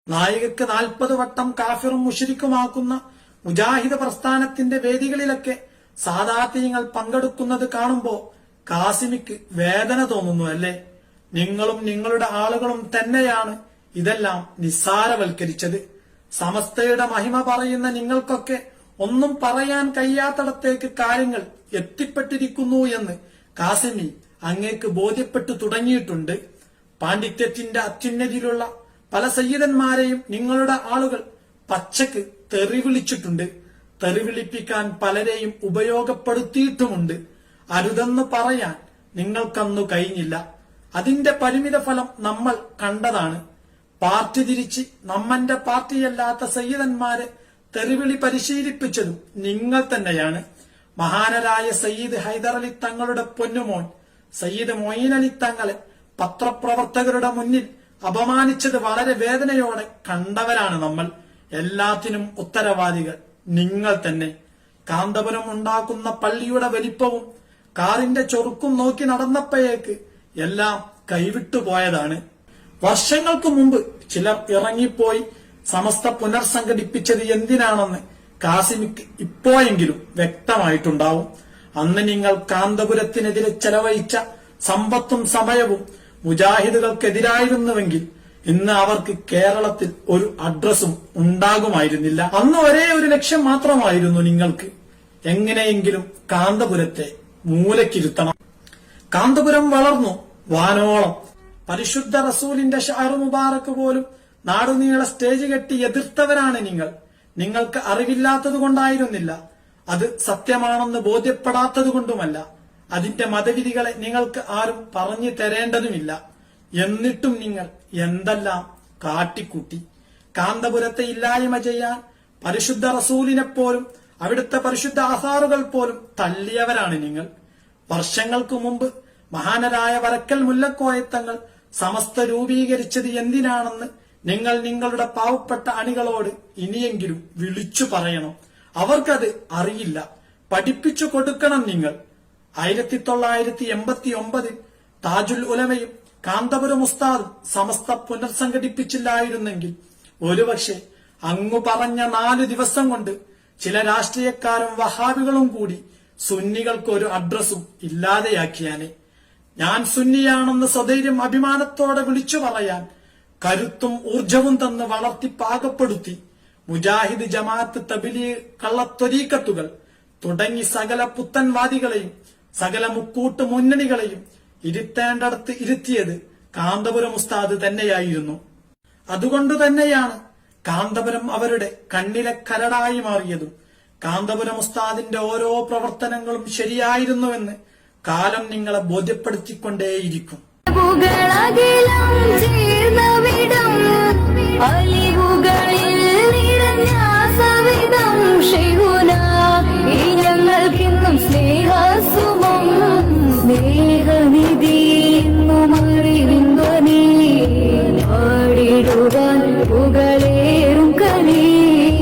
നായികക്ക് 40 വട്ടം കാഫിറും മുശ്രിക്കുമാക്കുന്ന മുജാഹിദ് പ്രസ്ഥാനത്തിന്റെ വേദികളിലൊക്കെ സാദാത്യങ്ങൾ പങ്കെടുക്കുന്നത് കാണുമ്പോ കാസിമിക്ക് വേദന തോന്നുന്നു അല്ലേ? നിങ്ങളും നിങ്ങളുടെ ആളുകളും തന്നെയാണ് ഇതെല്ലാം നിസ്സാരവൽക്കരിച്ചത്. സമസ്തയുടെ മഹിമ പറയുന്ന നിങ്ങൾക്കൊക്കെ ഒന്നും പറയാൻ കഴിയാത്തടത്തേക്ക് കാര്യങ്ങൾ എത്തിപ്പെട്ടിരിക്കുന്നു എന്ന് കാസിമി അങ്ങേക്ക് ബോധ്യപ്പെട്ടു തുടങ്ങിയിട്ടുണ്ട്. പാണ്ഡിത്യത്തിന്റെ അത്യുന്നതിയിലുള്ള പല സയ്യിദന്മാരെയും നിങ്ങളുടെ ആളുകൾ പച്ചക്ക് തെറിവിളിച്ചിട്ടുണ്ട്. തെറിവിളിപ്പിക്കാൻ പലരെയും ഉപയോഗപ്പെടുത്തിയിട്ടുമുണ്ട്. അരുതെന്ന് പറയാൻ നിങ്ങൾക്കന്നു കഴിഞ്ഞില്ല. അതിന്റെ പരിമിത ഫലം നമ്മൾ കണ്ടതാണ്. പാർട്ടി തിരിച്ച് നമ്മന്റെ പാർട്ടിയല്ലാത്ത സയ്യിദന്മാരെ തെറിവിളി പരിശീലിപ്പിച്ചതും നിങ്ങൾ തന്നെയാണ്. മഹാനരായ സയ്യിദ് ഹൈദരലി തങ്ങളുടെ പൊന്നുമോൻ സയ്യിദ് മൊയ്നലി തങ്ങളെ പത്രപ്രവർത്തകരുടെ മുന്നിൽ അപമാനിച്ചത് വളരെ വേദനയോടെ കണ്ടവരാണ് നമ്മൾ. എല്ലാത്തിനും ഉത്തരവാദികൾ നിങ്ങൾ തന്നെ. കാന്തപുരം ഉണ്ടാക്കുന്ന പള്ളിയുടെ വലിപ്പവും കാറിന്റെ ചൊറുക്കും നോക്കി നടന്നപ്പോഴേക്ക് എല്ലാം കൈവിട്ടുപോയതാണ്. വർഷങ്ങൾക്ക് മുമ്പ് ചിലർ ഇറങ്ങിപ്പോയി സമസ്ത പുനർസംഘടിപ്പിച്ചത് എന്തിനാണെന്ന് കാസിമിക്ക് ഇപ്പോഴെങ്കിലും വ്യക്തമായിട്ടുണ്ടാവും. അന്ന് നിങ്ങൾ കാന്തപുരത്തിനെതിരെ ചെലവഴിച്ച സമ്പത്തും സമയവും മുജാഹിദുകൾക്കെതിരായിരുന്നുവെങ്കിൽ ഇന്ന് അവർക്ക് കേരളത്തിൽ ഒരു അഡ്രസ്സും ഉണ്ടാകുമായിരുന്നില്ല. അന്ന് ഒരേ ഒരു ലക്ഷ്യം മാത്രമായിരുന്നു നിങ്ങൾക്ക്: എങ്ങനെയെങ്കിലും കാന്തപുരത്തെ മൂലക്കിരുത്തണം. കാന്തപുരം വളർന്നു വാനോളം. പരിശുദ്ധ റസൂലിന്റെ ഷഅർ മുബാറക്ക് പോലും നാടുനീളെ സ്റ്റേജ് കെട്ടി എതിർത്തവരാണ് നിങ്ങൾ. നിങ്ങൾക്ക് അറിവില്ലാത്തത് കൊണ്ടായിരുന്നില്ല, അത് സത്യമാണെന്ന് ബോധ്യപ്പെടാത്തത് കൊണ്ടുമല്ല. അതിന്റെ മതവിധികളെ നിങ്ങൾക്ക് ആരും പറഞ്ഞു തരേണ്ടതുമില്ല. എന്നിട്ടും നിങ്ങൾ എന്തെല്ലാം കാട്ടിക്കൂട്ടി. കാന്തപുരത്തെ ഇല്ലായ്മ ചെയ്യാൻ പരിശുദ്ധ റസൂലിനെപ്പോലും അവിടുത്തെ പരിശുദ്ധ ആസാറുകൾ പോലും തള്ളിയവരാണ് നിങ്ങൾ. വർഷങ്ങൾക്ക് മുമ്പ് മഹാനരായ വരക്കൽ മുല്ലക്കോയത്തങ്ങൾ സമസ്ത രൂപീകരിച്ചത് എന്തിനാണെന്ന് നിങ്ങൾ നിങ്ങളുടെ പാവപ്പെട്ട അണികളോട് ഇനിയെങ്കിലും വിളിച്ചു പറയണം. അവർക്കത് അറിയില്ല. പഠിപ്പിച്ചു കൊടുക്കണം നിങ്ങൾ. 1989 താജുൽ ഉലമയും കാന്തപുരം ഉസ്താദും സമസ്ത പുനർസംഘടിപ്പിച്ചില്ലായിരുന്നെങ്കിൽ ഒരുപക്ഷെ അങ്ങു പറഞ്ഞ 4 ദിവസം കൊണ്ട് ചില രാഷ്ട്രീയക്കാരും വഹാബികളും കൂടി സുന്നികൾക്ക് ഒരു അഡ്രസ്സും ഇല്ലാതെയാക്കിയാനെ. ഞാൻ സുന്നിയാണെന്ന് സധൈര്യം അഭിമാനത്തോടെ വിളിച്ചു പറയാൻ കരുത്തും ഊർജവും തന്ന് വളർത്തി പാകപ്പെടുത്തി മുജാഹിദ്, ജമാഅത്ത്, തബ്ലീഗ്, കള്ളത്വരീക്കത്തുകൾ തുടങ്ങി സകല പുത്തൻവാദികളെയും സകല മുക്കൂട്ട് മുന്നണികളെയും ഇരുത്തേണ്ടടത്ത് ഇരുത്തിയത് കാന്തപുരം ഉസ്താദ് തന്നെയായിരുന്നു. അതുകൊണ്ട് തന്നെയാണ് കാന്തപുരം അവരുടെ കണ്ണിലെ കരടായി മാറിയതും. കാന്തപുരം ഉസ്താദിന്റെ ഓരോ പ്രവർത്തനങ്ങളും ശരിയായിരുന്നുവെന്ന് കാലം നിങ്ങളെ ബോധ്യപ്പെടുത്തിക്കൊണ്ടേയിരിക്കും. അലിവുകളിൽ നിറഞ്ഞ സവിധം